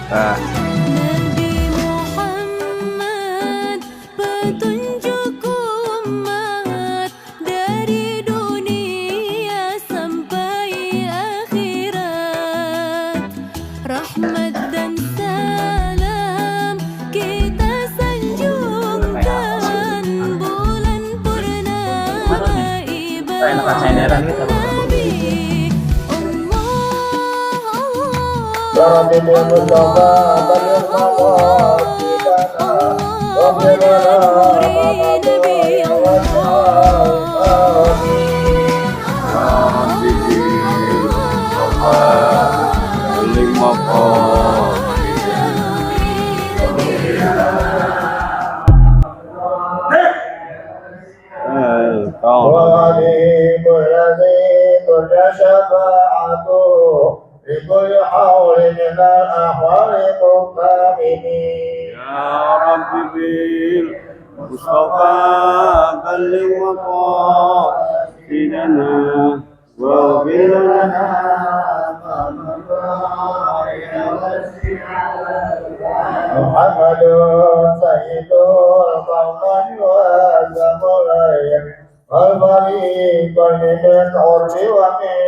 Ah. Nabi Muhammad, petunjuk umat dari dunia sampai akhirat. Rahmat dan salam kita sanjungkan, bulan purnama ibadah Nabi. Rabbil Mustafa balligh maqasidana waghfir lana ma madha وعليم الذي كل شفاعته بكل حول من الأحوال مقامين يا رب بالمصطفى بلغ مقاصدنا واغفر لنا محمد سيد القوم والزمرين والفريق من عرب ومن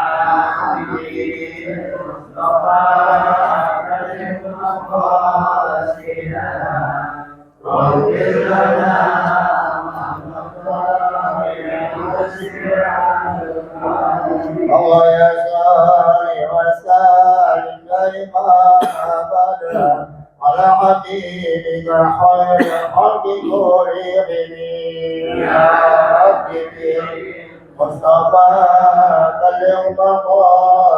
عجم الله يا ساري وسالم دائما ابدا على حبيبك خير الخلق كلهم يا ربي بالمصطفى بلغ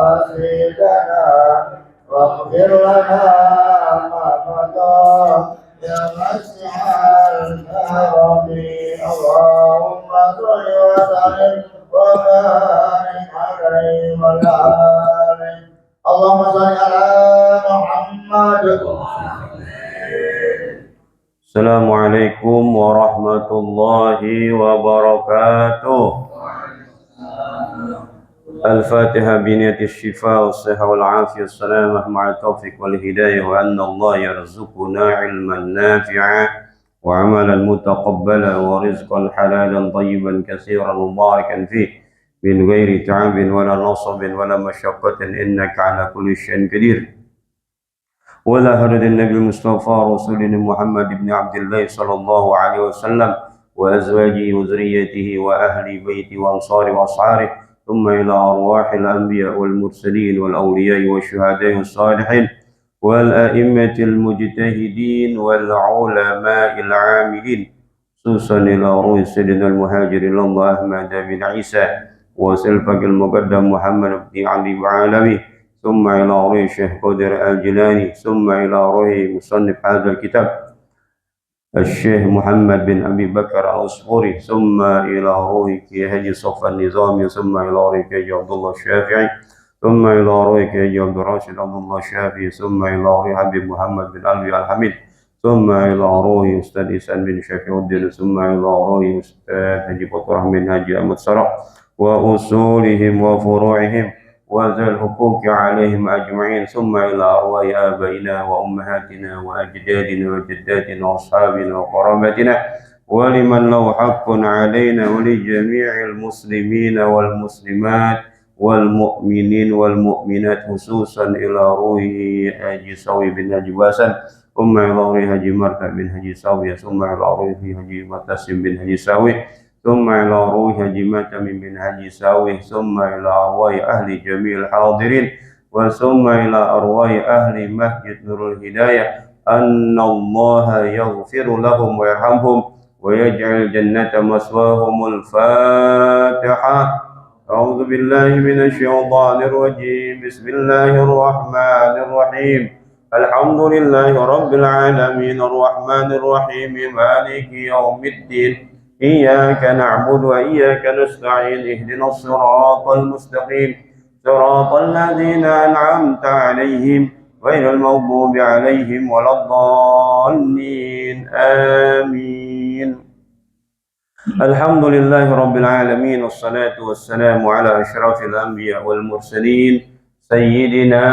مقاصدنا واغفر لنا ما مضى يا واسع الكرم اللهم صل وسلم وبارك عليه وعلى آله اللهم صل على محمد. Assalamualaikum warahmatullahi wabarakatuh. الفاتحة بنية الشفاء والصحة والعافية والسلامة مع التوفيق والهداية وأن الله يرزقنا علما نافعا وعملا متقبلا ورزقا حلالا طيبا كثيرا مباركا فيه من غير تعب ولا نصب ولا مشقة إنك على كل شيء قدير. ولا هرد النبي المصطفى رسولنا محمد بن عبد الله صلى الله عليه وسلم وأزواجه وذريته وأهل بيته وأنصاره وأصحابه ثم إلى أرواح الأنبياء والمرسلين والأولياء والشهداء والصالحين والأئمة المجتهدين والعلماء العاملين خصوصا إلى روح سيدنا المهاجر الله أحمد بن عيسى وسلفك المقدم محمد بن علي بعالمي ثم إلى روح الشيخ قدر الجيلاني ثم إلى روح مصنف هذا الكتاب الشيخ محمد بن أبي بكر العصفوري ثم إلى روح كي صف النظامي ثم إلى روح كي عبد الله الشافعي ثم إلى روح كي عبد الراشد عبد الله الشافعي ثم إلى روح حبيب محمد بن علي الحميد ثم إلى روح أستاذ إسان بن شفيع الدين ثم إلى روح أستاذ حجي بطر من هاجي أحمد سرع وأصولهم وفروعهم وذا الحقوق عليهم أجمعين ثم إلى أرواح آبائنا وأمهاتنا وأجدادنا وجداتنا وأصحابنا وقرابتنا ولمن له حق علينا ولجميع المسلمين والمسلمات والمؤمنين والمؤمنات خصوصا إلى روح حاجي سوي بن حاجي باسن ثم إلى روح حاجي مرتع بن حاجي سوي ثم إلى روح حاجي متسم بن حاجي سوي ثم إلى روح حاجي ماتم بن حاجي ساوي ثم إلى أرواح أهل جميع الحاضرين وثم إلى أرواح أهل مسجد نور الهداية أن الله يغفر لهم ويرحمهم ويجعل الجنة مثواهم. الفاتحة. أعوذ بالله من الشيطان الرجيم. بسم الله الرحمن الرحيم. الحمد لله رب العالمين الرحمن الرحيم مالك يوم الدين إياك نعبد وإياك نستعين اهدنا الصراط المستقيم صراط الذين أنعمت عليهم غير المغضوب عليهم ولا الضالين آمين. الحمد لله رب العالمين والصلاة والسلام على أشرف الأنبياء والمرسلين سيدنا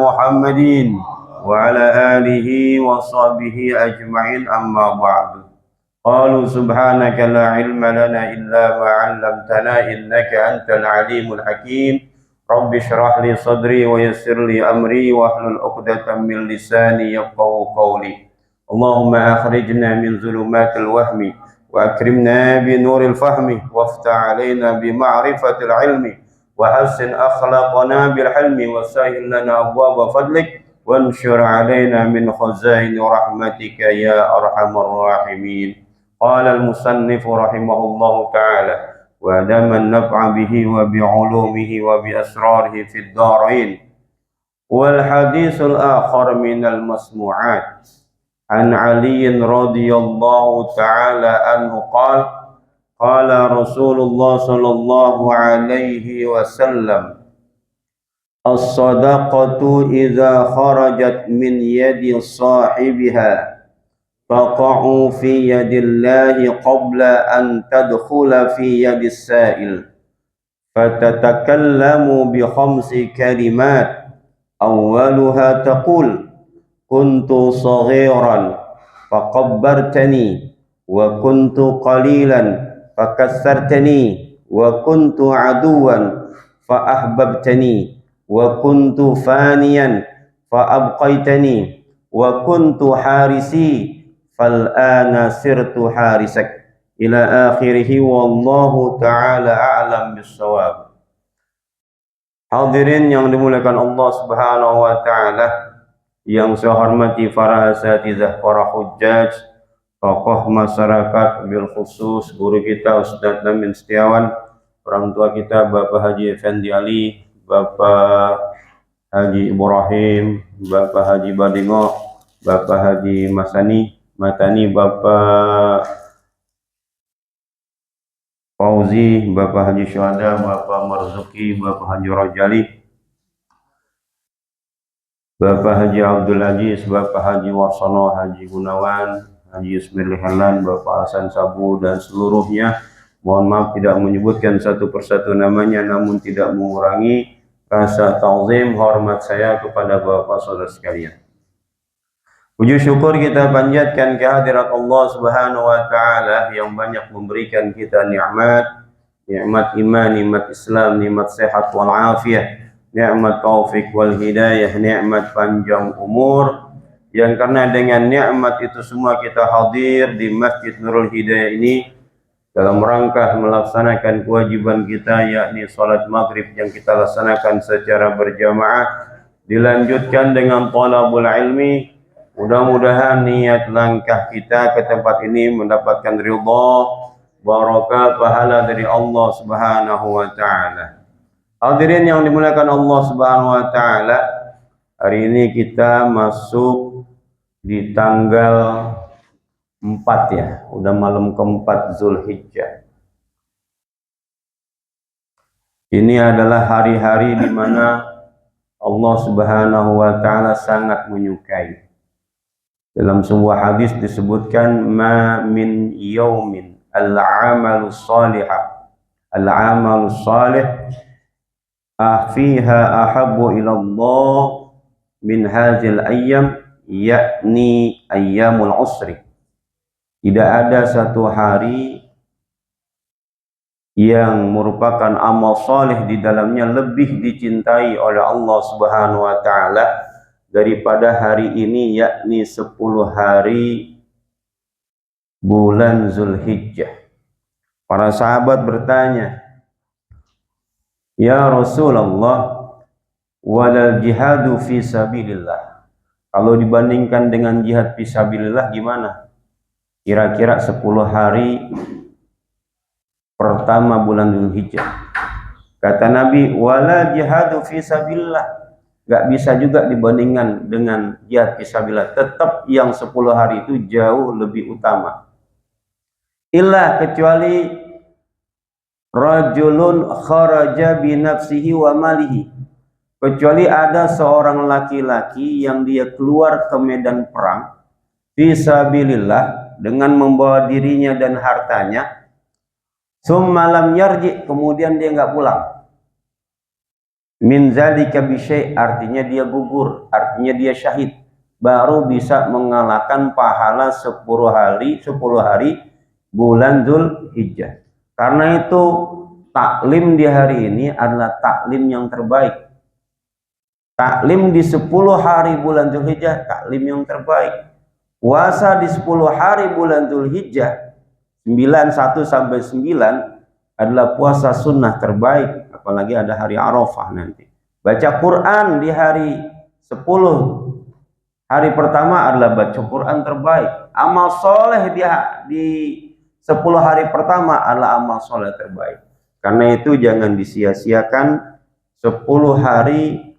محمد وعلى آله وصحبه أجمعين أما بعد قالوا سبحانك لا علم لنا إلا ما علمتنا إنك أنت العليم الحكيم رب اشرح لي صدري ويسر لي أمري واحلل عقدة من لساني يفقهوا قولي اللهم أخرجنا من ظلمات الوهم وأكرمنا بنور الفهم وافتح علينا بمعرفة العلم وحسن أخلاقنا بالحلم وسهل لنا أبواب فضلك وانشر علينا من خزائن رحمتك يا أرحم الراحمين قال المصنف رحمه الله تعالى وأدام النفع به وبعلومه وبأسراره في الدارين والحديث الآخر من المسموعات عن علي رضي الله تعالى عنه قال قال رسول الله صلى الله عليه وسلم الصدقة إذا خرجت من يد صاحبها تقع في يد الله قبل أن تدخل في يد السائل فتتكلم بخمس كلمات أولها تقول كنت صغيرا فقبرتني وكنت قليلا فكسرتني وكنت عدوا فأحببتني وكنت فانيا فأبقيتني وكنت حارسي فالآن سرت حارسك إلى آخره والله تعالى أعلم بالصواب. Hadirin yang dimuliakan Allah Subhanahu wa taala, yang saya hormati para asatidzah, para hujjaj, tokoh masyarakat, bil khusus guru kita Ustadz Amin Setiawan, orang tua kita Bapak Haji Effendi Ali, Bapak Haji Ibrahim, Bapak Haji Badingo, Bapak Haji Matani, Bapak Fauzi, Bapak Haji Syuhada, Bapak Marzuki, Bapak Haji Rajali, Bapak Haji Abdul Aziz, Bapak Haji Warsono, Haji Gunawan, Haji Ismail Halan, Bapak Hasan Sabu, dan seluruhnya. Mohon maaf tidak menyebutkan satu persatu namanya, namun tidak mengurangi rasa ta'zim hormat saya kepada Bapak saudara sekalian. Puji syukur kita panjatkan kehadirat Allah Subhanahu wa taala yang banyak memberikan kita nikmat iman, nikmat Islam, nikmat sehat wal afiyah, nikmat taufik wal hidayah, nikmat panjang umur, yang karena dengan nikmat itu semua kita hadir di Masjid Nurul Hidayah ini dalam rangka melaksanakan kewajiban kita, yakni salat maghrib yang kita laksanakan secara berjamaah, dilanjutkan dengan talabul ilmi. Mudah-mudahan niat langkah kita ke tempat ini mendapatkan ridha, barakah, pahala dari Allah Subhanahu wa taala. Hadirin yang dimuliakan Allah Subhanahu wa taala, hari ini kita masuk di tanggal 4 ya, udah malam keempat Zulhijjah. Ini adalah hari-hari di mana Allah Subhanahu wa taala sangat menyukai. Dalam sebuah hadis disebutkan ma min yaumin al-amalu salih fiha ahabbu ila Allah min hadzal ayyam, yakni ayyamul usri. Tidak ada satu hari yang merupakan amal saleh di dalamnya lebih dicintai oleh Allah Subhanahu wa taala daripada hari ini, yakni 10 hari bulan Zulhijjah. Para sahabat bertanya, "Ya Rasulullah, walal jihadu fi sabilillah." Kalau dibandingkan dengan jihad fi sabilillah gimana? Kira-kira 10 hari pertama bulan Zulhijjah. Kata Nabi, "Wala jihadu fi sabilillah." Gak bisa juga dibandingkan dengan jihad fisabilillah. Tetap yang 10 hari itu jauh lebih utama. Illa kecuali rajulun kharaja binafsihi wa malihi. Kecuali ada seorang laki-laki yang dia keluar ke medan perang fisabilillah dengan membawa dirinya dan hartanya. Summa lam yarji, kemudian dia nggak pulang. Min zalika bisyai artinya dia gugur, artinya dia syahid, baru bisa mengalahkan pahala 10 hari bulan Dzulhijjah. Karena itu taklim di hari ini adalah taklim yang terbaik. Taklim di 10 hari bulan Dzulhijjah, taklim yang terbaik. Puasa di 10 hari bulan Dzulhijjah 91 sampai 9 adalah puasa sunnah terbaik, apalagi ada hari Arafah nanti. Baca Quran di hari 10 hari pertama adalah baca Quran terbaik. Amal soleh di 10 hari pertama adalah amal soleh terbaik. Karena itu jangan disia-siakan 10 hari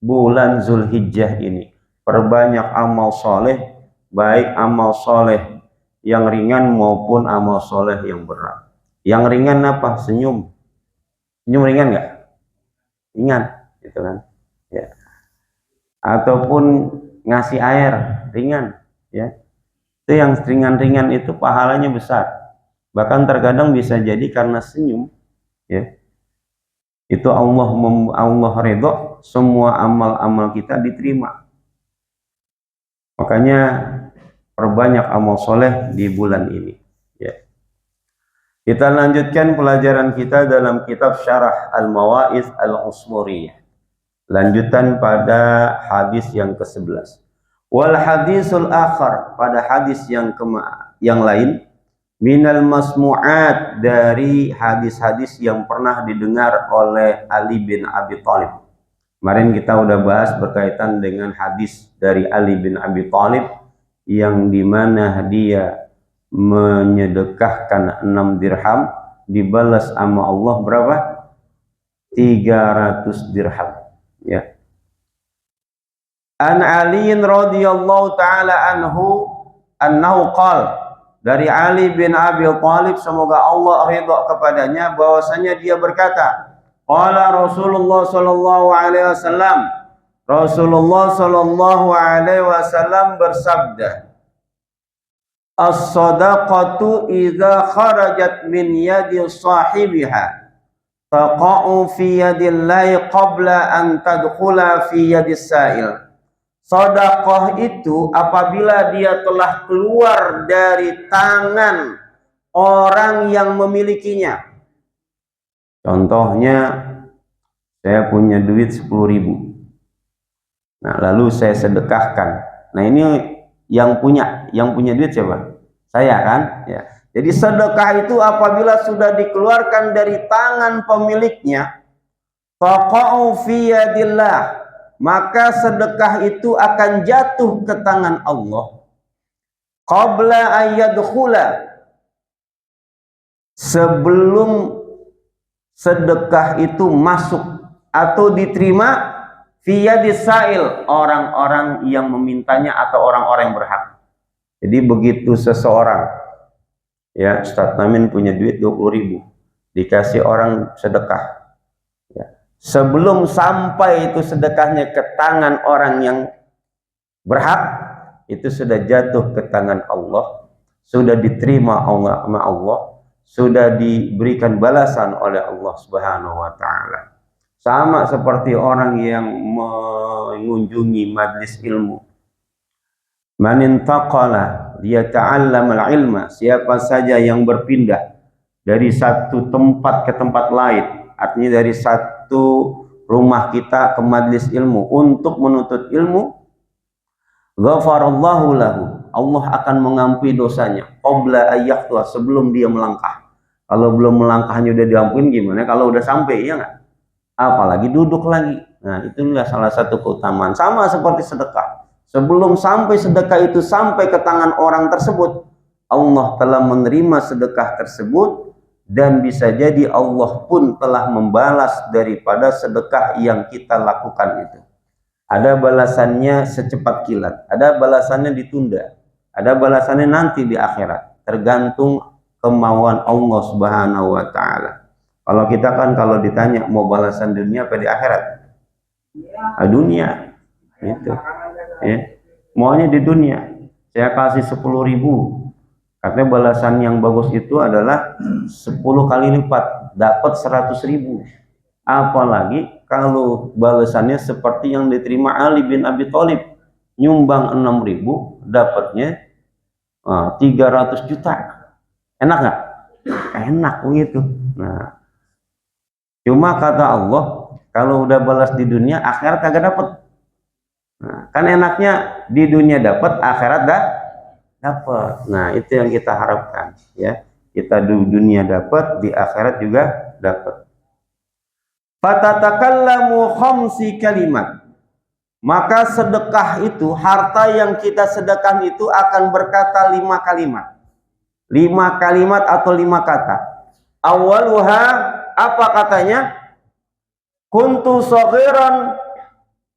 bulan Dzulhijjah ini. Perbanyak amal soleh, baik amal soleh yang ringan maupun amal soleh yang berat. Yang ringan apa? Senyum. Senyum ringan nggak? Ringan, gitu kan? Ya. Ataupun ngasih air, ringan. Ya. Itu yang ringan-ringan itu pahalanya besar. Bahkan terkadang bisa jadi karena senyum. Ya. Itu Allah ridho, semua amal-amal kita diterima. Makanya perbanyak amal soleh di bulan ini. Ya. Kita lanjutkan pelajaran kita dalam kitab Syarah Al-Mawaiz Al-Usmuriyah. Lanjutan pada hadis yang ke-11. Wal hadisul akhar, pada hadis yang lain, minal masmu'at, dari hadis-hadis yang pernah didengar oleh Ali bin Abi Thalib. Kemarin kita udah bahas berkaitan dengan hadis dari Ali bin Abi Thalib yang dimana dia menyedekahkan 6 dirham, dibalas sama Allah berapa? 300 dirham. Ya. An Ali radhiyallahu taala annahu qala, dari Ali bin Abi Thalib, semoga Allah ridha kepadanya, bahwasanya dia berkata, qala Rasulullah sallallahu alaihi wasallam, Rasulullah sallallahu alaihi wasallam bersabda, as-sadaqatu idza kharajat min yadi sahibiha taqa'u fi yadillahi qabla an tadkhula fi yadis sa'il. Sedekah itu apabila dia telah keluar dari tangan orang yang memilikinya. Contohnya, saya punya duit 10.000. Nah, lalu saya sedekahkan. Nah, ini yang punya duit siapa? Saya kan? Ya. Jadi sedekah itu apabila sudah dikeluarkan dari tangan pemiliknya, faqa'u fi yadillah, maka sedekah itu akan jatuh ke tangan Allah. Qabla ayyadkhula, sebelum sedekah itu masuk atau diterima fi yadis sa'il, orang-orang yang memintanya atau orang-orang yang berhak. Jadi begitu seseorang, ya, Ustadz Namin punya duit 20.000, dikasih orang sedekah. Ya. Sebelum sampai itu sedekahnya ke tangan orang yang berhak, itu sudah jatuh ke tangan Allah, sudah diterima sama Allah, sudah diberikan balasan oleh Allah Subhanahu wa taala. Sama seperti orang yang mengunjungi majlis ilmu. Man intaqala liyata'allama al-ilma, siapa saja yang berpindah dari satu tempat ke tempat lain, artinya dari satu rumah kita ke majlis ilmu untuk menuntut ilmu, ghafarallahu lahu, Allah akan mengampuni dosanya qabla ayyaqtu, sebelum dia melangkah. Kalau belum melangkahnya udah diampuni, gimana kalau udah sampai, ya enggak? Apalagi duduk lagi. Nah, itulah salah satu keutamaan. Sama seperti sedekah. Sebelum sampai sedekah itu sampai ke tangan orang tersebut, Allah telah menerima sedekah tersebut, dan bisa jadi Allah pun telah membalas daripada sedekah yang kita lakukan itu. Ada balasannya secepat kilat, ada balasannya ditunda, ada balasannya nanti di akhirat, tergantung kemauan Allah Subhanahu wa taala. Kalau kita kan kalau ditanya mau balasan dunia apa di akhirat? Dunia. Itu. Ya. Maunya di dunia. Saya kasih 10.000. Katanya balasan yang bagus itu adalah 10 kali lipat, dapat 100.000. Apalagi kalau balasannya seperti yang diterima Ali bin Abi Thalib, nyumbang 6.000 dapatnya 300 juta. Enak nggak? Enak begitu. Nah, cuma kata Allah, kalau udah balas di dunia, akhirat kagak dapat. Nah, kan enaknya di dunia dapat, akhirat dapat. Nah, itu yang kita harapkan, ya. Kita di dunia dapat, di akhirat juga dapat. Fatatakallamu khamsi kalimat. Maka sedekah itu, harta yang kita sedekah itu akan berkata 5 kalimat. 5 kalimat atau 5 kata. Awaluha, apa katanya? Kuntu shaghiran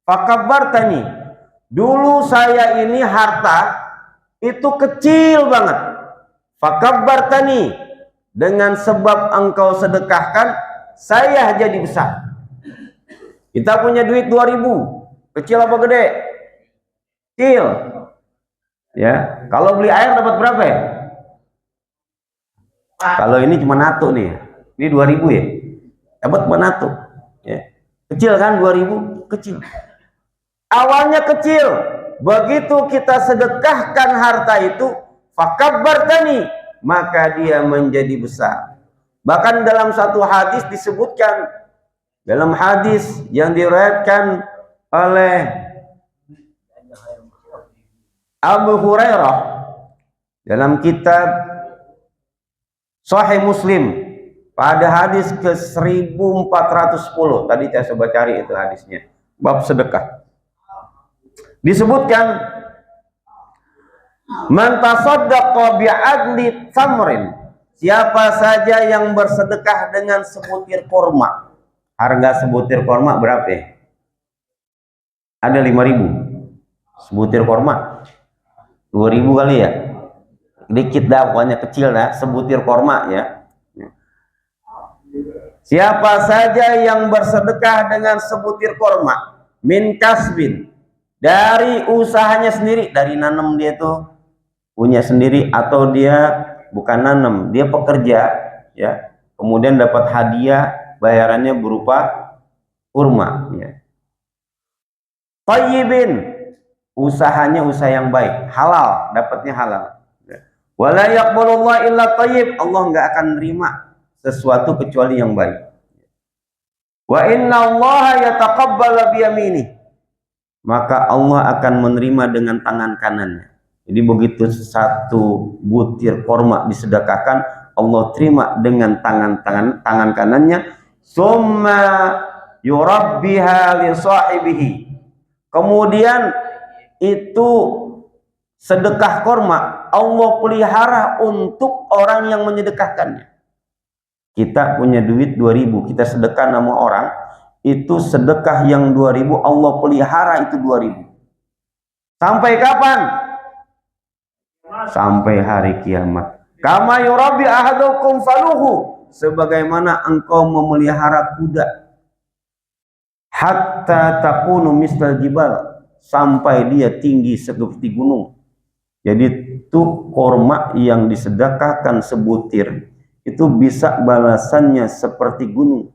fakabbartani. Dulu saya ini harta itu kecil banget. Fakabbartani, dengan sebab engkau sedekahkan saya jadi besar. Kita punya duit 2.000. Kecil apa gede? Kecil. Ya, kalau beli air dapat berapa ya? Kalau ini cuma natu nih. Ini 2.000 ya. Dapat cuma natu. Ya. Kecil kan 2.000? Kecil. Awalnya kecil. Begitu kita sedekahkan harta itu, fakabbartani, maka dia menjadi besar. Bahkan dalam satu hadis disebutkan, dalam hadis yang diriwayatkan oleh Abu Hurairah dalam kitab Sahih Muslim pada hadis ke 1410, tadi saya coba cari itu hadisnya, bab sedekah, disebutkan man tasaddaqa bi'adli tamrin, siapa saja yang bersedekah dengan sebutir kurma. Harga sebutir kurma berapa ya? Ada 5.000 sebutir kurma. 2.000 kali ya, dikit dah, pokoknya kecil dah, sebutir kurma ya. Siapa saja yang bersedekah dengan sebutir kurma, min kasbin, dari usahanya sendiri, dari nanam dia tuh punya sendiri, atau dia bukan nanam, dia pekerja ya, kemudian dapat hadiah, bayarannya berupa kurma ya. Tayyibin, usahanya usaha yang baik, halal, dapatnya halal. Wala yaqbalullah illa tayyib, Allah nggak akan nerima sesuatu kecuali yang baik. Wa inna allaha yataqabbalu biyaminih, maka Allah akan menerima dengan tangan kanannya. Jadi begitu satu butir kurma disedekahkan, Allah terima dengan tangan kanannya. Summa yurabbiha li sahibihi, kemudian itu sedekah kurma Allah pelihara untuk orang yang menyedekahkannya. Kita punya duit 2.000, kita sedekah sama orang, itu sedekah yang 2.000 Allah pelihara itu 2.000. Sampai kapan? Sampai hari kiamat. Kama yurabbi ahadukum faluhu, sebagaimana engkau memelihara kuda. Hatta takunu misal jibal, sampai dia tinggi seperti gunung. Jadi itu kurma yang disedekahkan sebutir itu bisa balasannya seperti gunung.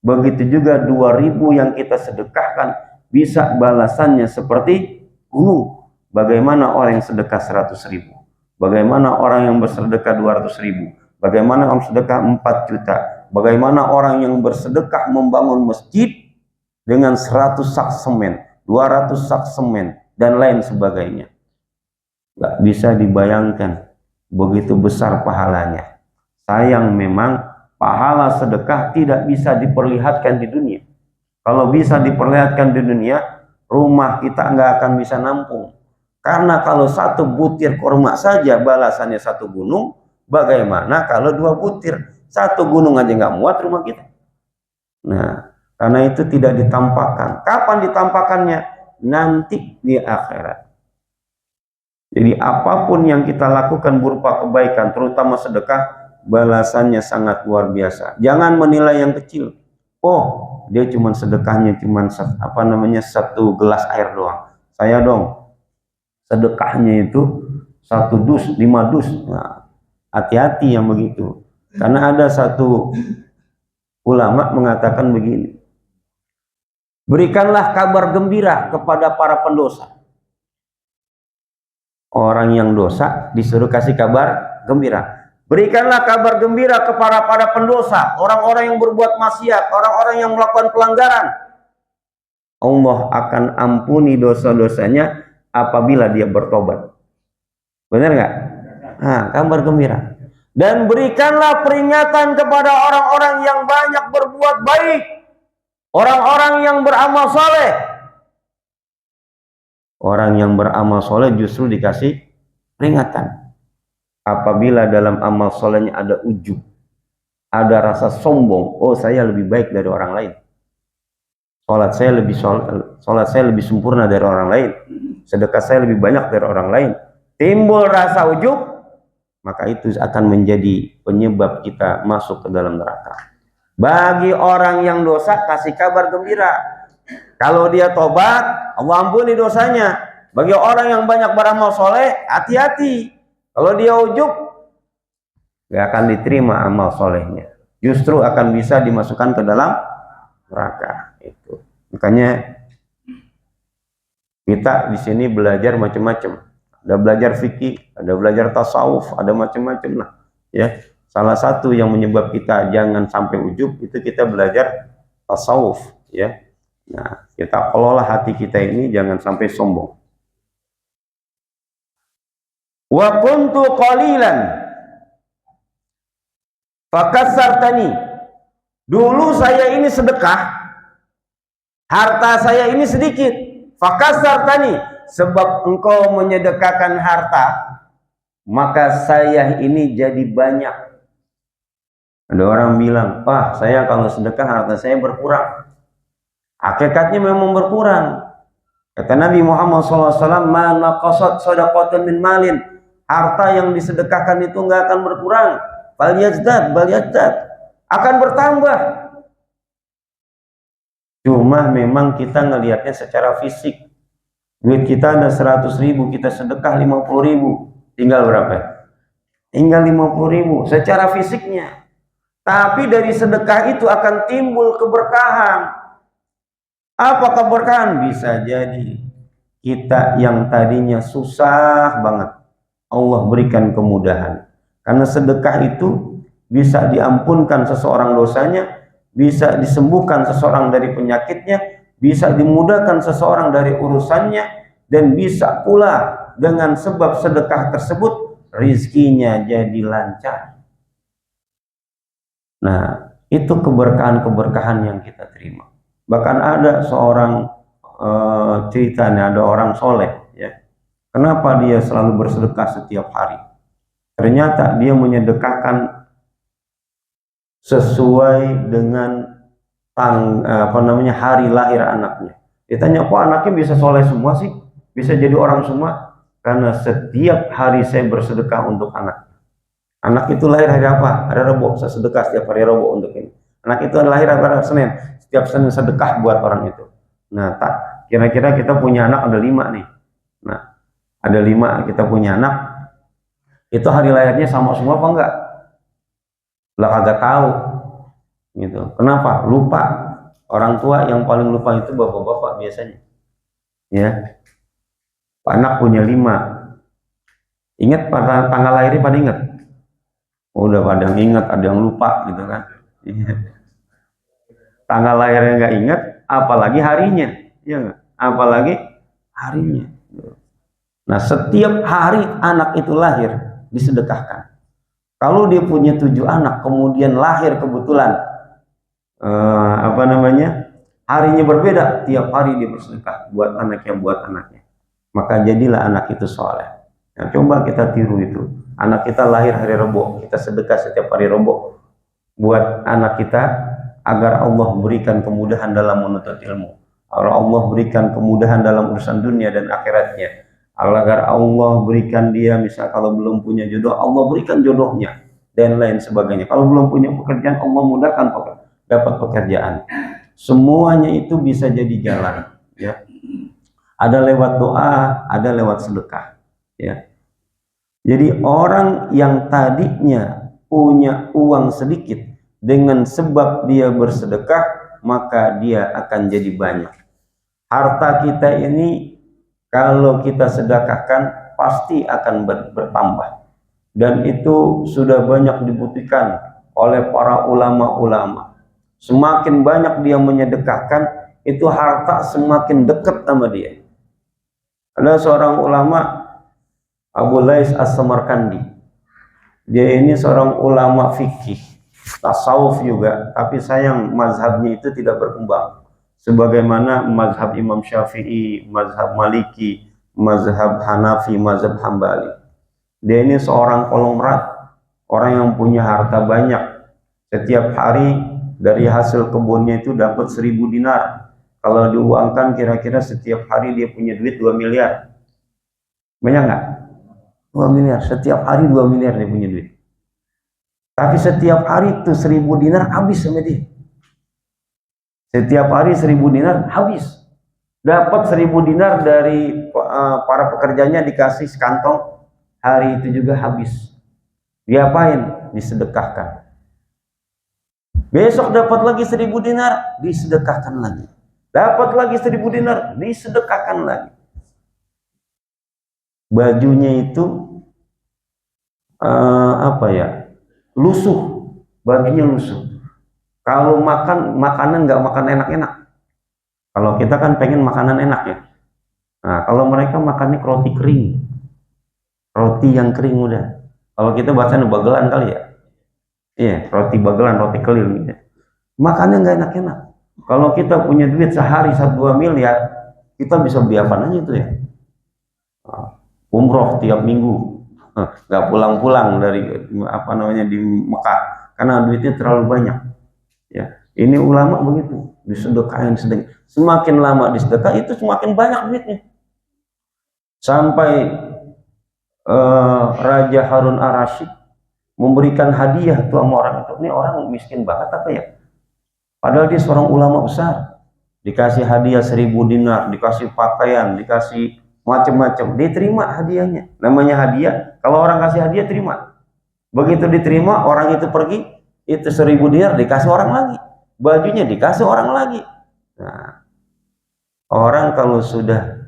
Begitu juga 2.000 yang kita sedekahkan bisa balasannya seperti gunung. Bagaimana orang yang sedekah 100.000? Bagaimana orang yang bersedekah 200.000? Bagaimana orang sedekah 4 juta? Bagaimana orang yang bersedekah membangun masjid dengan 100 sak semen, 200 sak semen, dan lain sebagainya. Gak bisa dibayangkan begitu besar pahalanya. Sayang memang pahala sedekah tidak bisa diperlihatkan di dunia. Kalau bisa diperlihatkan di dunia, rumah kita nggak akan bisa nampung. Karena kalau satu butir kurma saja balasannya satu gunung, bagaimana kalau 2 butir? Satu gunung aja nggak muat rumah kita. Nah, karena itu tidak ditampakkan. Kapan ditampakkannya? Nanti di akhirat. Jadi apapun yang kita lakukan berupa kebaikan, terutama sedekah, balasannya sangat luar biasa. Jangan menilai yang kecil. Oh, dia cuma sedekahnya cuma satu gelas air doang. Saya dong sedekahnya itu 1 dus, 5 dus. Nah, hati-hati yang begitu. Karena ada satu ulama mengatakan begini, Berikanlah kabar gembira kepada para pendosa. Orang yang dosa disuruh kasih kabar gembira. Berikanlah kabar gembira kepada para pendosa, orang-orang yang berbuat maksiat, orang-orang yang melakukan pelanggaran. Allah akan ampuni dosa-dosanya apabila dia bertobat. Benar nggak? Nah, kabar gembira. Dan berikanlah peringatan kepada orang-orang yang banyak berbuat baik, orang-orang yang beramal soleh. Orang yang beramal soleh justru dikasih peringatan. Apabila dalam amal solehnya ada ujub, ada rasa sombong, oh saya lebih baik dari orang lain, sholat saya lebih sempurna dari orang lain, sedekah saya lebih banyak dari orang lain, timbul rasa ujub, maka itu akan menjadi penyebab kita masuk ke dalam neraka. Bagi orang yang dosa, kasih kabar gembira. Kalau dia tobat, Allah ampuni dosanya. Bagi orang yang banyak beramal soleh, hati-hati. Kalau dia ujub, gak akan diterima amal solehnya. Justru akan bisa dimasukkan ke dalam neraka. Itu. Makanya kita di sini belajar macam-macam. Ada belajar fikih, ada belajar tasawuf, ada macam-macam lah. Ya, salah satu yang menyebab kita jangan sampai ujub itu kita belajar tasawuf. Ya. Nah, kita kelola hati kita ini jangan sampai sombong. Wa kuntu qalilan fakassartani. Dulu saya ini sedekah, harta saya ini sedikit. Fakassartani, sebab engkau menyedekahkan harta, maka saya ini jadi banyak. Ada orang bilang, "Wah, saya kalau sedekah harta saya berkurang." Hakikatnya memang berkurang. Kata Nabi Muhammad SAW, "Ma naqasat shadaqatun min malin." Harta yang disedekahkan itu nggak akan berkurang. Bal yazdad, akan bertambah. Cuma memang kita ngelihatnya secara fisik. Duit kita ada 100.000, kita sedekah 50.000. Tinggal berapa? Tinggal 50.000 secara fisiknya. Tapi dari sedekah itu akan timbul keberkahan. Apa keberkahan? Bisa jadi kita yang tadinya susah banget, Allah berikan kemudahan. Karena sedekah itu bisa diampunkan seseorang dosanya, bisa disembuhkan seseorang dari penyakitnya, bisa dimudahkan seseorang dari urusannya, dan bisa pula dengan sebab sedekah tersebut rizkinya jadi lancar. Nah, itu keberkahan-keberkahan yang kita terima. Bahkan ada seorang ceritanya, ada orang soleh, ya. Kenapa dia selalu bersedekah setiap hari? Ternyata dia menyedekahkan sesuai dengan hari lahir anaknya. Ditanya, kok anaknya bisa soleh semua sih? Bisa jadi orang semua? Karena setiap hari saya bersedekah untuk anak. Anak itu lahir hari apa? Hari Rabu. Saya sedekah setiap hari Rabu untuk ini. Anak itu lahir hari Senin. Setiap Senin sedekah buat orang itu. Nah, kira-kira kita punya anak ada 5 nih. Nah, ada 5 kita punya anak. Itu hari lahirnya sama semua apa enggak? Lah kagak tahu. Gitu. Kenapa? Lupa. Orang tua yang paling lupa itu bapak-bapak biasanya. Ya. Anak punya 5. Ingat pada tanggal lahirnya pada ingat? Udah pada ingat, ada yang lupa gitu kan. Tanggal lahirnya nggak ingat, apalagi harinya, ya nggak? Apalagi harinya. Nah, setiap hari anak itu lahir disedekahkan. Kalau dia punya 7 anak, kemudian lahir kebetulan harinya berbeda, tiap hari dia bersedekah buat anaknya. Maka jadilah anak itu soleh. Nah, coba kita tiru itu. Anak kita lahir hari Rabu, kita sedekah setiap hari Rabu buat anak kita agar Allah berikan kemudahan dalam menuntut ilmu, agar Allah berikan kemudahan dalam urusan dunia dan akhiratnya, agar Allah berikan dia, misal kalau belum punya jodoh, Allah berikan jodohnya dan lain sebagainya. Kalau belum punya pekerjaan, Allah mudahkan dapat pekerjaan. Semuanya itu bisa jadi jalan, ya. Ada lewat doa, ada lewat sedekah, ya. Jadi orang yang tadinya punya uang sedikit, dengan sebab dia bersedekah, maka dia akan jadi banyak. Harta kita ini kalau kita sedekahkan pasti akan bertambah. Dan itu sudah banyak dibutuhkan oleh para ulama-ulama. Semakin banyak dia menyedekahkan, itu harta semakin dekat sama dia. Ada seorang ulama, Abu Lais As-Samarkandi. Dia ini seorang ulama fikih, tasawuf juga, tapi sayang mazhabnya itu tidak berkembang. Sebagaimana mazhab Imam Syafi'i, mazhab Maliki, mazhab Hanafi, mazhab Hambali. Dia ini seorang konglomerat, orang yang punya harta banyak. Setiap hari dari hasil kebunnya itu dapat 1000 dinar. Kalau diuangkan kira-kira setiap hari dia punya duit 2 miliar. Banyak nggak? 2 miliar. Setiap hari 2 miliar dia punya duit. Tapi setiap hari itu 1000 dinar habis sama dia. Setiap hari 1000 dinar habis. Dapat 1000 dinar dari para pekerjanya dikasih sekantong. Hari itu juga habis. Diapain? Disedekahkan. Besok dapat lagi 1000 dinar, disedekahkan lagi. Dapat lagi 1000 dinar, disedekahkan lagi. Bajunya itu lusuh. Bajunya lusuh. Kalau makan, makanan nggak makan enak-enak. Kalau kita kan pengen makanan enak ya. Nah, kalau mereka makannya roti kering. Roti yang kering udah. Kalau kita bahasanya bagelan kali ya. Iya, roti bagelan, roti keliling gitu. Makannya nggak enak-enak. Kalau kita punya duit sehari 1-2 miliar, kita bisa beli apa aja itu ya. Umroh tiap minggu, nggak pulang-pulang dari di Mekah, karena duitnya terlalu banyak. Ya, ini ulama begitu, disedekahin sedekah. Semakin lama disedekah itu semakin banyak duitnya. Sampai Raja Harun Ar-Rasyid memberikan hadiah tuh sama orang itu. Ini orang miskin banget apa ya? Padahal dia seorang ulama besar. Dikasih hadiah 1000 dinar, dikasih pakaian, dikasih macam-macam. Dia terima hadiahnya. Namanya hadiah. Kalau orang kasih hadiah terima. Begitu diterima, orang itu pergi, itu 1000 dinar dikasih orang lagi. Bajunya dikasih orang lagi. Nah, orang kalau sudah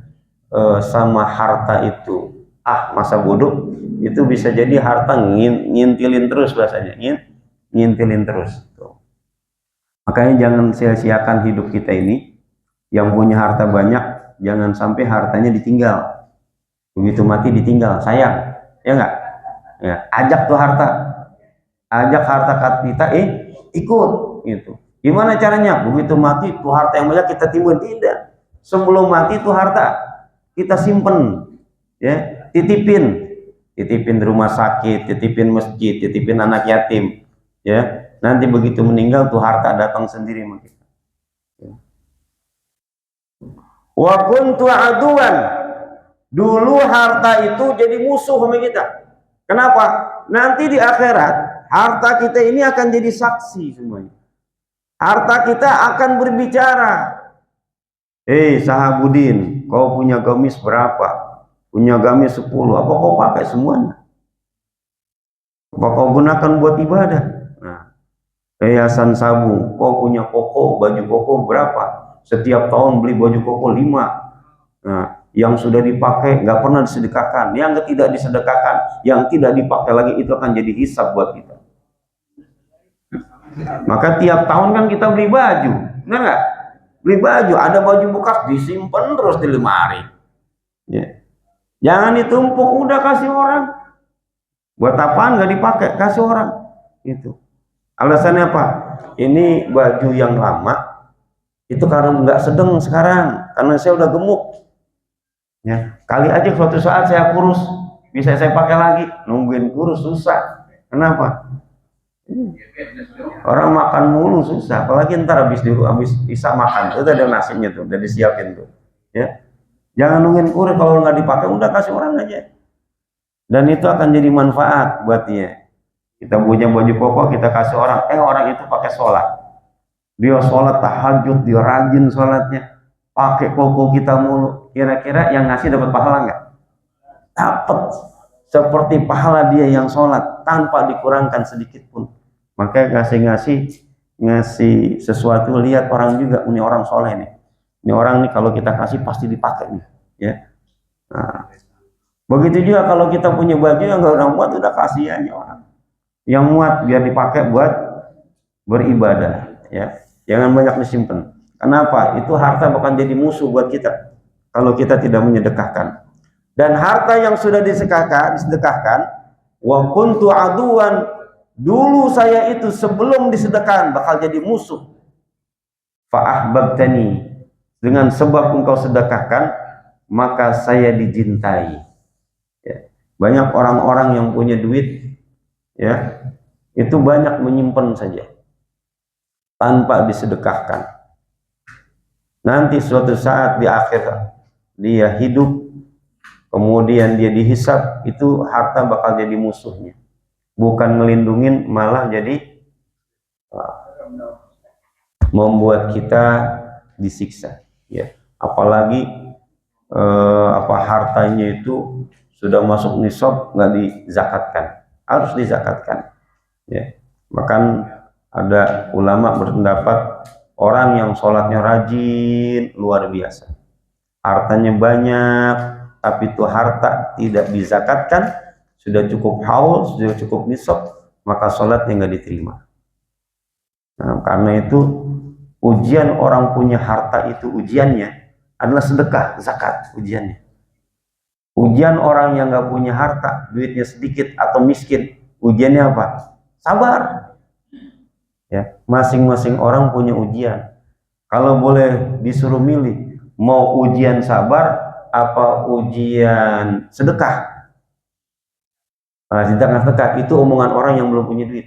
sama harta itu masa bodoh, itu bisa jadi harta ngintilin terus bahasanya, ngintilin terus. Tuh. Makanya jangan sia-siakan hidup kita ini. Yang punya harta banyak, jangan sampai hartanya ditinggal. Begitu mati ditinggal, sayang, ya enggak? Ya, ajak tuh harta, ajak harta kita, ikut, gitu. Gimana caranya? Begitu mati tuh harta yang banyak kita timbun, tidak. Sebelum mati tuh harta kita simpen, ya. Titipin di rumah sakit, titipin masjid, titipin anak yatim, ya. Nanti begitu meninggal tuh harta datang sendiri sama kita. Wa kuntu aduan, dulu harta itu jadi musuh sama kita. Kenapa? Nanti di akhirat harta kita ini akan jadi saksi semuanya. Harta kita akan berbicara. Sahabudin, kau punya gamis berapa? Punya gamis 10, apa kau pakai semuanya? Apa kau gunakan buat ibadah? Nah, Hasan Sabu, kau punya koko, baju koko berapa? Setiap tahun beli baju koko 5. Nah, yang sudah dipakai nggak pernah disedekahkan, yang tidak disedekahkan, yang tidak dipakai lagi itu akan jadi hisab buat kita. Maka tiap tahun kan kita beli baju, benar nggak? Beli baju, ada baju bekas disimpan terus di lemari. Ya. Jangan ditumpuk, udah kasih orang. Buat apaan nggak dipakai? Kasih orang. Itu. Alasannya apa? Ini baju yang lama, itu karena nggak sedang sekarang, karena saya udah gemuk. Ya, kali aja suatu saat saya kurus, bisa saya pakai lagi. Nungguin kurus susah. Kenapa? Orang makan mulu susah, apalagi ntar habis bisa makan, itu ada nasinya tuh, udah disiapin tuh. Ya, jangan nungguin kurus, kalau nggak dipakai udah kasih orang aja. Dan itu akan jadi manfaat buat dia. Kita punya baju koko, kita kasih orang, orang itu pakai sholat. Dia sholat tahajud, dia rajin sholatnya, pakai koko kita mulu. Kira-kira yang ngasih dapat pahala nggak? Dapat. Seperti pahala dia yang sholat tanpa dikurangkan sedikit pun. Maka ngasih-ngasih ngasih sesuatu, lihat orang juga, ini orang soleh nih, ini orang nih kalau kita kasih pasti dipakai nih, ya. Nah, begitu juga kalau kita punya baju yang nggak udah muat, udah kasih aja orang yang muat biar dipakai buat beribadah, ya. Jangan banyak disimpan. Kenapa? Itu harta bahkan jadi musuh buat kita kalau kita tidak menyedekahkan. Dan harta yang sudah disedekahkan, wa kuntu aduan, dulu saya itu sebelum disedekahkan bakal jadi musuh. Fa ahbabtani, dengan sebab engkau sedekahkan maka saya dicintai. Ya. Banyak orang-orang yang punya duit, ya, itu banyak menyimpan saja tanpa disedekahkan. Nanti suatu saat di akhir dia hidup, kemudian dia dihisab, itu harta bakal jadi musuhnya, bukan ngelindungin, malah jadi membuat kita disiksa, ya. Apalagi hartanya itu sudah masuk nisab nggak dizakatkan, harus dizakatkan, ya. Bahkan ada ulama berpendapat orang yang sholatnya rajin luar biasa, hartanya banyak, tapi itu harta tidak dizakatkan, sudah cukup haul, sudah cukup nisab, maka sholatnya nggak diterima. Nah, karena itu ujian orang punya harta itu, ujiannya adalah sedekah, zakat ujiannya. Ujian orang yang nggak punya harta, duitnya sedikit atau miskin, ujiannya apa? Sabar. Ya, masing-masing orang punya ujian. Kalau boleh disuruh milih, mau ujian sabar apa ujian sedekah? Nah, sedekah itu omongan orang yang belum punya duit.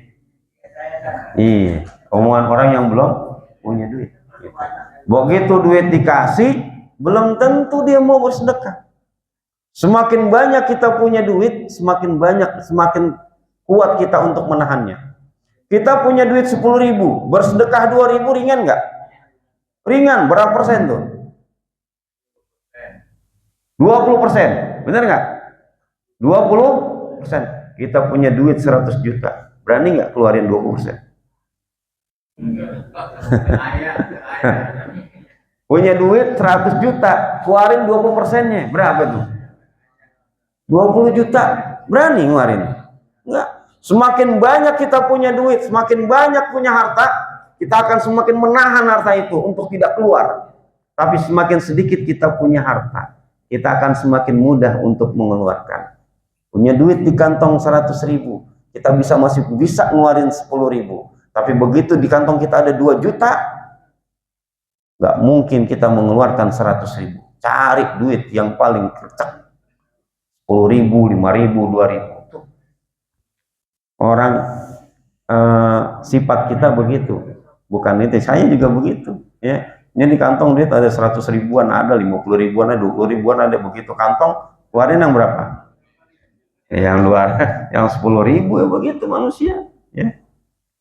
Iya, omongan orang yang belum punya duit. Begitu duit dikasih, belum tentu dia mau bersedekah. Semakin banyak kita punya duit, semakin banyak, semakin kuat kita untuk menahannya. Kita punya duit 10.000, bersedekah 2.000 ringan nggak? Ringan, berapa persen tuh? 20%, bener nggak? 20%. Kita punya duit 100 juta, berani nggak keluarin 20%? Punya duit 100 juta, keluarin 20%-nya, berapa tuh? 20 juta, berani ngeluarin? Enggak. Semakin banyak kita punya duit, semakin banyak punya harta, kita akan semakin menahan harta itu untuk tidak keluar. Tapi semakin sedikit kita punya harta, kita akan semakin mudah untuk mengeluarkan. Punya duit di kantong 100.000, kita masih bisa ngeluarin 10.000. Tapi begitu di kantong kita ada 2 juta, nggak mungkin kita mengeluarkan 100.000. Cari duit yang paling kecek, 10.000, 5.000, 2.000. Orang sifat kita begitu, bukan itu. Saya juga begitu, ya. Ini di kantong duit ada 100 ribuan, ada 50 ribuan, ada 20 ribuan, ada begitu kantong, keluarin yang berapa? Ya, yang luar, yang 10.000, ya begitu manusia, ya.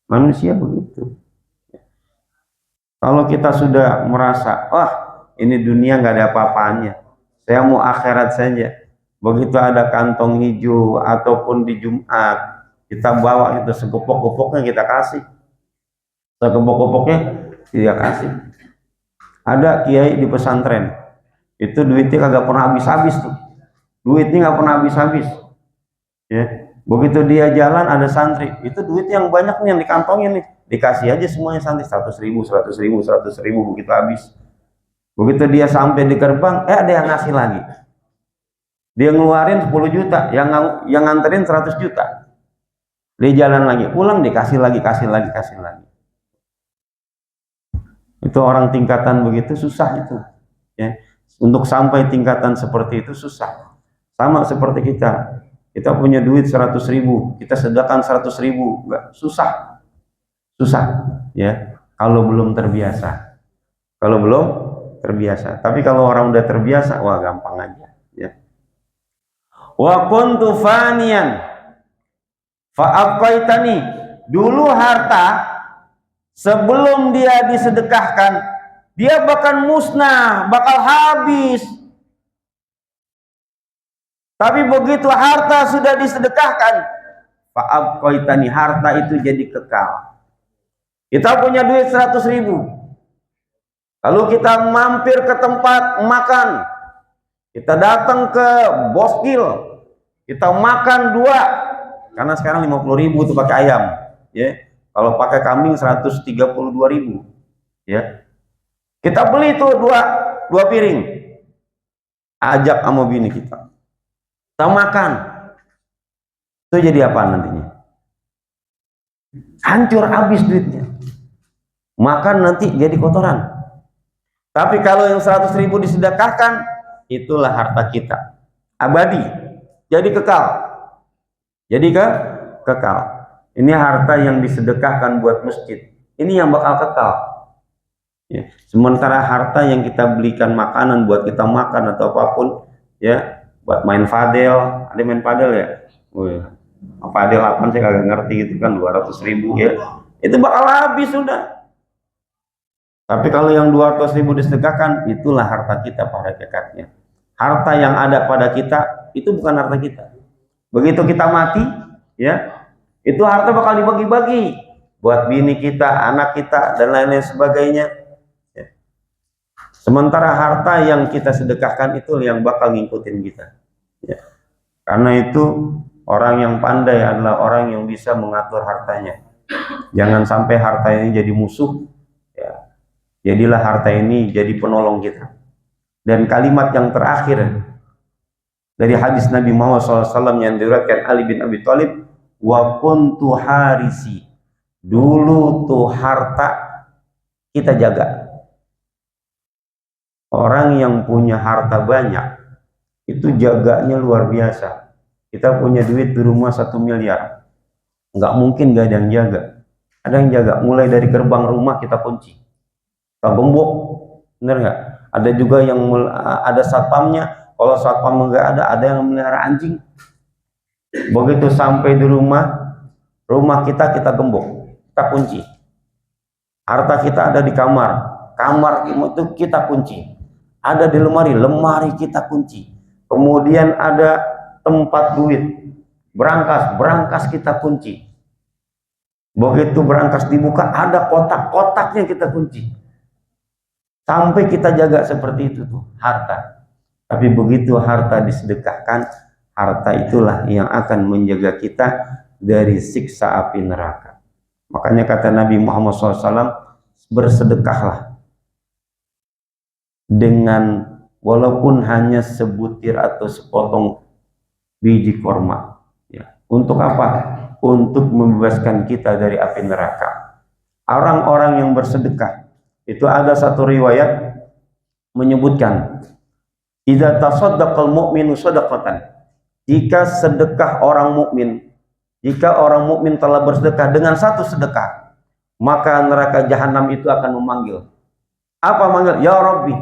Manusia begitu. Kalau kita sudah merasa, wah ini dunia nggak ada apa-apanya, saya mau akhirat saja. Begitu ada kantong hijau ataupun di Jumat, kita bawa itu segepok-gepoknya kita kasih, segepok-gepoknya dia kasih. Ada kiai di pesantren, itu duitnya kagak pernah habis-habis tuh, duitnya nggak pernah habis-habis, ya. Begitu dia jalan ada santri, itu duit yang banyak nih yang dikantongin nih, dikasih aja semuanya santri, 100.000, 100.000, 100.000, begitu habis. Begitu dia sampai di gerbang, ada yang ngasih lagi, dia ngeluarin 10 juta, yang nganterin 100 juta. Dia jalan lagi, pulang dikasih lagi, kasih lagi, kasih lagi. Itu orang tingkatan begitu susah itu, ya. Untuk sampai tingkatan seperti itu susah. Sama seperti kita punya duit 100.000, kita sedekahkan 100.000, enggak, susah, ya. Kalau belum terbiasa, Tapi kalau orang udah terbiasa, wah gampang aja, ya. Wa kuntu faniyan fa'abqaitani, dulu harta sebelum dia disedekahkan, dia bakal musnah, bakal habis. Tapi begitu harta sudah disedekahkan, fa'abqaitani, harta itu jadi kekal. Kita punya duit 100.000. Lalu kita mampir ke tempat makan. Kita datang ke Bosgil. Kita makan 2. Karena sekarang 50.000 itu pakai ayam. Ya. Kalau pakai kambing 132.000. Ya. Kita beli tuh 2 piring. Ajak sama bini kita. Kita makan. Itu jadi apa nantinya? Hancur habis duitnya. Makan nanti jadi kotoran. Tapi kalau yang 100.000 disedekahkan, itulah harta kita. Abadi. Jadi kekal. Jadi kekal. Ini harta yang disedekahkan buat masjid. Ini yang bakal kekal. Ya. Sementara harta yang kita belikan makanan buat kita makan atau apapun, ya, buat main padel, ada main padel ya. Padel apa saya kagak ngerti gitu kan, 200.000 ya. Itu bakal habis sudah. Tapi kalau yang 200.000 disedekahkan, itulah harta kita pada hakikatnya. Harta yang ada pada kita itu bukan harta kita. Begitu kita mati, ya, itu harta bakal dibagi-bagi buat bini kita, anak kita, dan lain-lain sebagainya. Ya. Sementara harta yang kita sedekahkan itu yang bakal ngikutin kita. Ya. Karena itu orang yang pandai adalah orang yang bisa mengatur hartanya. Jangan sampai harta ini jadi musuh. Ya. Jadilah harta ini jadi penolong kita. Dan kalimat yang terakhir dari hadis Nabi Muhammad SAW yang diriwayatkan Ali bin Abi Thalib, wa kuntu harisi, dulu tuh harta kita jaga. Orang yang punya harta banyak itu jaganya luar biasa. Kita punya duit di rumah 1 miliar, nggak mungkin gak ada yang jaga. Ada yang jaga, mulai dari gerbang rumah kita kunci, kita gembok, bener nggak? Ada juga yang ada satpamnya. Kalau satpam nggak ada yang melihara anjing. Begitu sampai di rumah kita gembok, kita kunci. Harta kita ada di kamar itu kita kunci. Ada di lemari kita kunci. Kemudian ada tempat duit, berangkas kita kunci. Begitu berangkas dibuka, ada kotaknya kita kunci. Sampai kita jaga seperti itu tuh harta. Tapi begitu harta disedekahkan, harta itulah yang akan menjaga kita dari siksa api neraka. Makanya kata Nabi Muhammad SAW, bersedekahlah dengan walaupun hanya sebutir atau sepotong biji korma. Ya. Untuk apa? Untuk membebaskan kita dari api neraka. Orang-orang yang bersedekah, itu ada satu riwayat menyebutkan, idza tasaddaqal mu'minu shadaqatan, jika sedekah orang mukmin, jika orang mukmin telah bersedekah dengan satu sedekah, maka neraka jahanam itu akan memanggil. Apa manggil? Ya Rabbi,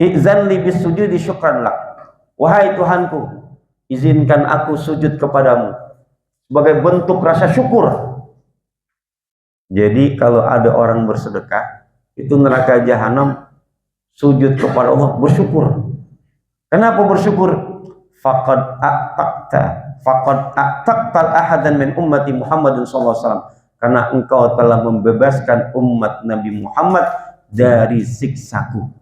izan li bisujudi syukran lak. Wahai Tuhanku, izinkan aku sujud kepadamu sebagai bentuk rasa syukur. Jadi kalau ada orang bersedekah, itu neraka jahanam sujud kepada Allah, bersyukur. Kenapa bersyukur? Faqad a'taqtal ahadan min ummati Muhammadin sallallahu alaihi wasallam. Karena engkau telah membebaskan umat Nabi Muhammad dari siksaku.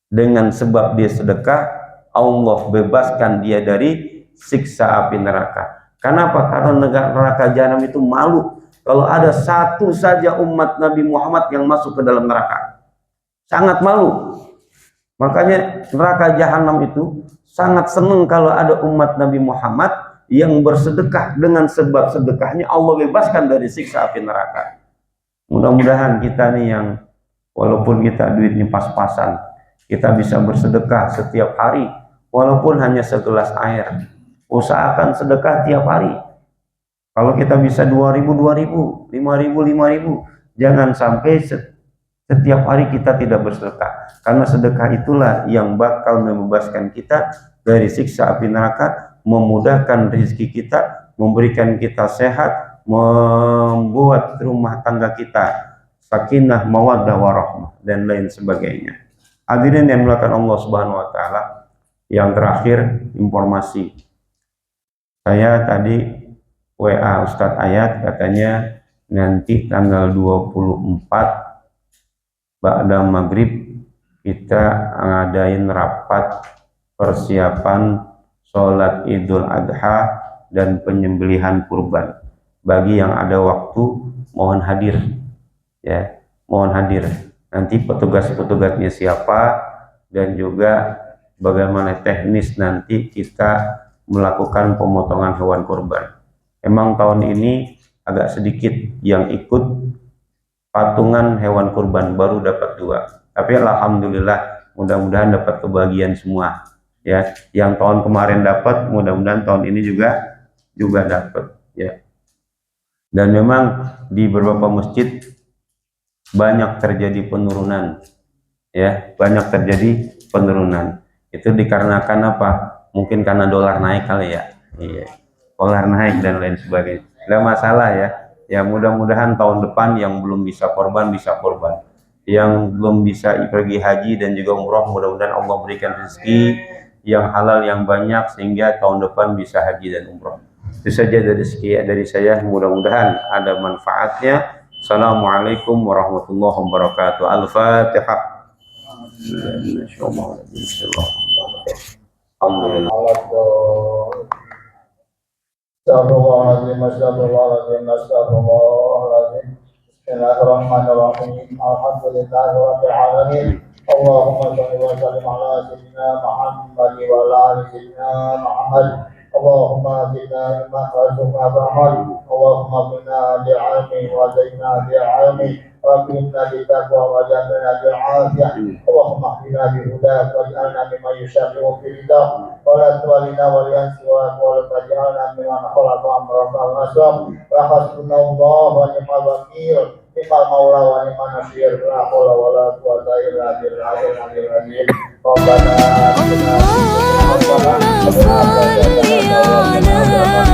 Dengan sebab dia sedekah, Allah bebaskan dia dari siksa api neraka. Kenapa? Karena neraka jahanam itu malu kalau ada satu saja umat Nabi Muhammad yang masuk ke dalam neraka. Sangat malu. Makanya neraka jahanam itu sangat senang kalau ada umat Nabi Muhammad yang bersedekah. Dengan sebab sedekahnya Allah bebaskan dari siksa api neraka. Mudah-mudahan kita nih yang walaupun kita duitnya pas-pasan, kita bisa bersedekah setiap hari walaupun hanya segelas air. Usahakan sedekah tiap hari. Kalau kita bisa 2.000, 5.000, 5.000, jangan sampai setiap hari kita tidak bersedekah. Karena sedekah itulah yang bakal membebaskan kita dari siksa api neraka, memudahkan rezeki kita, memberikan kita sehat, membuat rumah tangga kita sakinah, mawaddah, warahmah, dan lain sebagainya. Hadirin yang dimuliakan Allah Subhanahu wa taala, yang terakhir informasi. Saya tadi WA Ustadz Ayat, katanya nanti tanggal 24 ba'da maghrib kita ngadain rapat persiapan sholat Idul Adha dan penyembelihan kurban. Bagi yang ada waktu mohon hadir ya, mohon hadir. Nanti petugas-petugasnya siapa dan juga bagaimana teknis nanti kita melakukan pemotongan hewan kurban. Emang tahun ini agak sedikit yang ikut patungan hewan kurban, baru dapat 2. Tapi alhamdulillah mudah-mudahan dapat kebahagiaan semua ya. Yang tahun kemarin dapat, mudah-mudahan tahun ini juga dapat ya. Dan memang di beberapa masjid banyak terjadi penurunan ya, banyak terjadi penurunan. Itu dikarenakan apa? Mungkin karena dolar naik kali ya. Iya. Dolar naik dan lain sebagainya. Tidak masalah ya. Ya mudah-mudahan tahun depan yang belum bisa korban bisa korban. Yang belum bisa pergi haji dan juga umroh, mudah-mudahan Allah berikan rezeki yang halal yang banyak sehingga tahun depan bisa haji dan umroh. Itu saja dari saya, mudah-mudahan ada manfaatnya. Assalamualaikum warahmatullahi wabarakatuh. Al-Fatihah. Alhamdulillah. Astagfirullahaladzim, astagfirullahaladzim, astagfirullahaladzim. Bismillahirrahmanirrahim. Alhamdulillahirabbil alamin. Allahumma shalli wa sallim ala sayyidina Muhammad wa ala ali sayyidina Muhammad. Allahumma qina mimma razaqna ba'mal. Allahumma qina bi'ilmi wa zaina bi'ilmi. وَقِنَا بِتَقْوَى وَجَعَلْنَا بِالْعَافِيَةِ اللهم اهدنا بهداك واجعلنا ممن يشفع في رضاك ولا تولنا وليا سواك ولا تجعلنا ممن خلق أمرك ونصرك وحسبنا الله ونعم الوكيل نعم المولى ونعم النصير لا حول ولا قوة إلا بالله العلي العظيم ربنا آتنا اللهم صل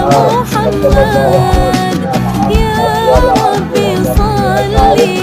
على محمد يا ربي صل عليه